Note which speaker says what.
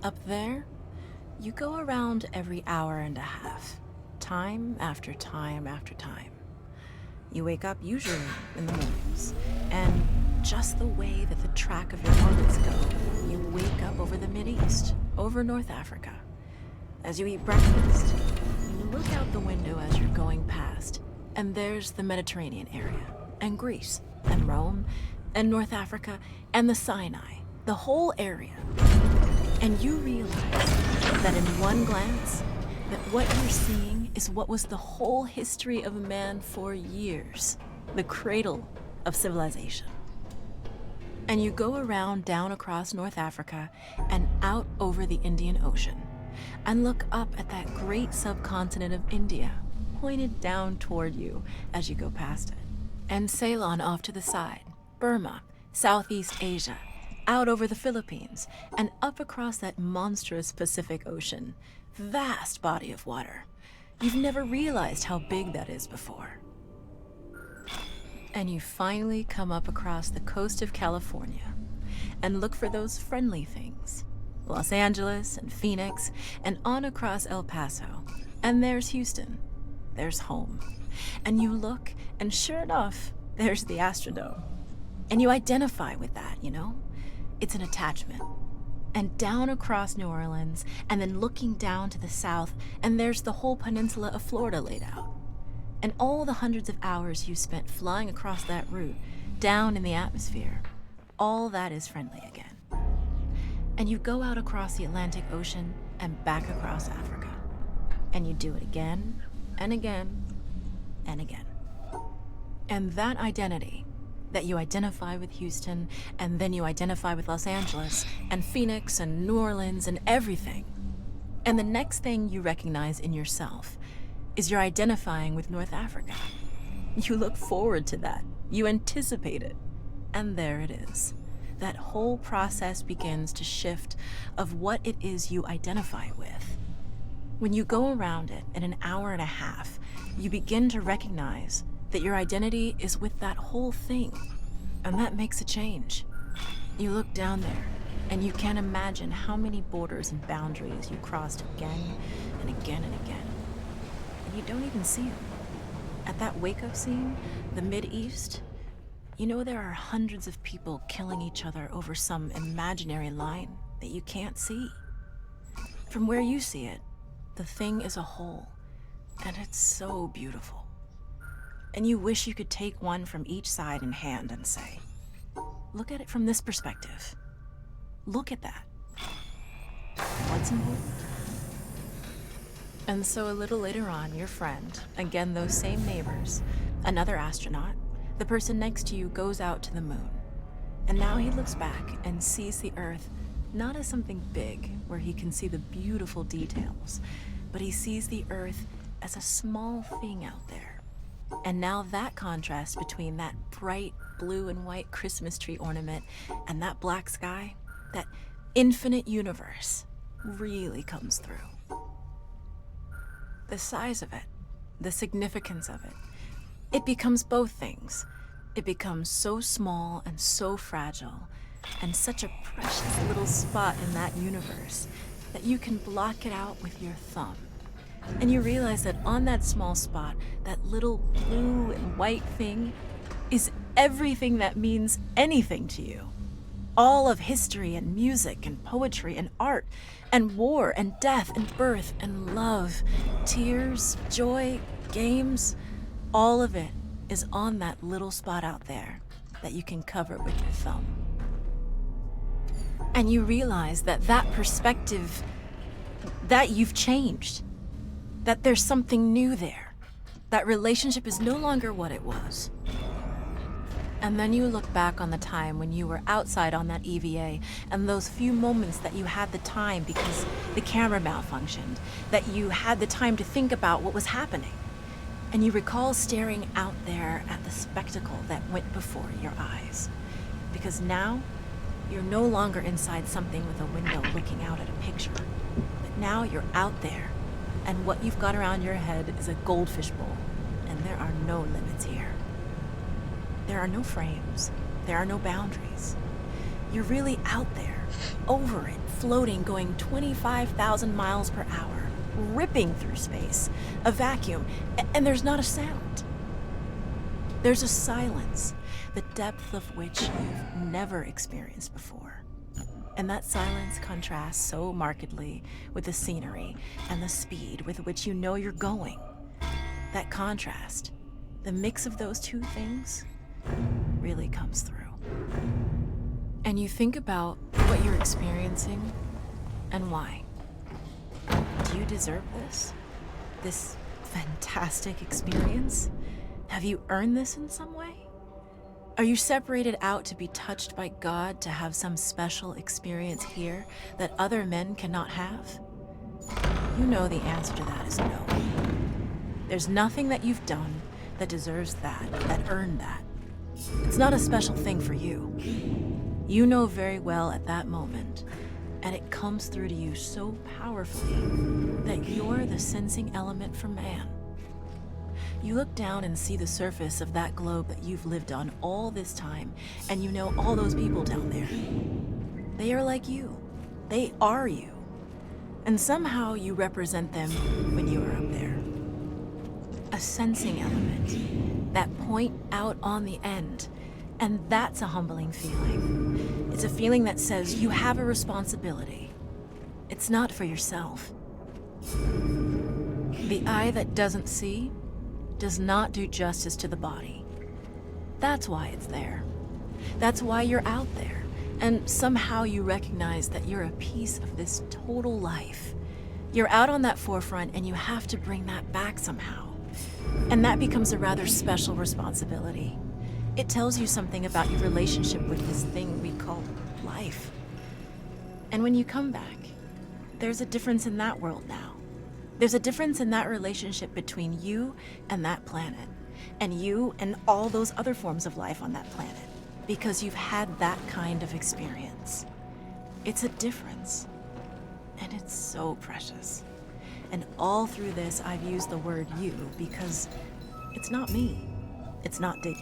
Speaker 1: Up there, you go around every hour and a half, time after time after time. You wake up usually in the mornings, and just the way that the track of your orbits go, you wake up over the Mideast, over North Africa. As you eat breakfast, you look out the window as you're going past, and there's the Mediterranean area, and Greece, and Rome, and North Africa, and the Sinai, the whole area. And you realize that in one glance, that what you're seeing is what was the whole history of man for years, the cradle of civilization. And you go around down across North Africa and out over the Indian Ocean, and look up at that great subcontinent of India, pointed down toward you as you go past it. And Ceylon off to the side, Burma, Southeast Asia, out over the Philippines, and up across that monstrous Pacific Ocean. Vast body of water. You've never realized how big that is before. And you finally come up across the coast of California and look for those friendly things. Los Angeles and Phoenix, and on across El Paso. And there's Houston. There's home. And you look, and sure enough, there's the Astrodome. And you identify with that, you know? It's an attachment. And down across New Orleans, and then looking down to the south, and there's the whole peninsula of Florida laid out. And all the hundreds of hours you spent flying across that route, down in the atmosphere, all that is friendly again. And you go out across the Atlantic Ocean and back across Africa. And you do it again, and again, and again. And that identity, that you identify with Houston, and then you identify with Los Angeles, and Phoenix, and New Orleans, and everything. And the next thing you recognize in yourself is you're identifying with North Africa. You look forward to that. You anticipate it. And there it is. That whole process begins to shift of what it is you identify with. When you go around it in an hour and a half, you begin to recognize that your identity is with that whole thing, and that makes a change. You look down there, and you can't imagine how many borders and boundaries you crossed again and again and again, and you don't even see them. At that wake-up scene, the Mideast, you know there are hundreds of people killing each other over some imaginary line that you can't see. From where you see it, the thing is a whole, and it's so beautiful. And you wish you could take one from each side in hand and say, look at it from this perspective. Look at that. What's important? And so a little later on, your friend, again those same neighbors, another astronaut, the person next to you goes out to the moon. And now he looks back and sees the Earth not as something big where he can see the beautiful details, but he sees the Earth as a small thing out there. And now that contrast between that bright blue and white Christmas tree ornament and that black sky, that infinite universe, really comes through. The size of it, the significance of it, it becomes both things. It becomes so small and so fragile, and such a precious little spot in that universe that you can block it out with your thumb. And you realize that on that small spot, that little blue and white thing is everything that means anything to you. All of history and music and poetry and art and war and death and birth and love, tears, joy, games, all of it is on that little spot out there that you can cover with your thumb. And you realize that that perspective, that you've changed. That there's something new there. That relationship is no longer what it was. And then you look back on the time when you were outside on that EVA and those few moments that you had the time because the camera malfunctioned, that you had the time to think about what was happening. And you recall staring out there at the spectacle that went before your eyes. Because now, you're no longer inside something with a window looking out at a picture. But now you're out there. And what you've got around your head is a goldfish bowl, and there are no limits here. There are no frames. There are no boundaries. You're really out there, over it, floating going 25,000 miles per hour, ripping through space, a vacuum, and there's not a sound. There's a silence, the depth of which you've never experienced before. And that silence contrasts so markedly with the scenery and the speed with which you know you're going. That contrast, the mix of those two things, really comes through. And you think about what you're experiencing and why. Do you deserve this? This fantastic experience? Have you earned this in some way? Are you separated out to be touched by God to have some special experience here that other men cannot have? You know the answer to that is no. There's nothing that you've done that deserves that earned that. It's not a special thing for you. You know very well at that moment, and it comes through to you so powerfully that you're the sensing element for man. You look down and see the surface of that globe that you've lived on all this time, and you know all those people down there. They are like you. They are you. And somehow you represent them when you are up there. A sensing element, that point out on the end. And that's a humbling feeling. It's a feeling that says you have a responsibility. It's not for yourself. The eye that doesn't see does not do justice to the body. That's why it's there. That's why you're out there. And somehow you recognize that you're a piece of this total life. You're out on that forefront and you have to bring that back somehow. And that becomes a rather special responsibility. It tells you something about your relationship with this thing we call life. And when you come back, there's a difference in that world now. There's a difference in that relationship between you and that planet, and you and all those other forms of life on that planet, because you've had that kind of experience. It's a difference, and it's so precious. And all through this, I've used the word you because it's not me. It's not Dick.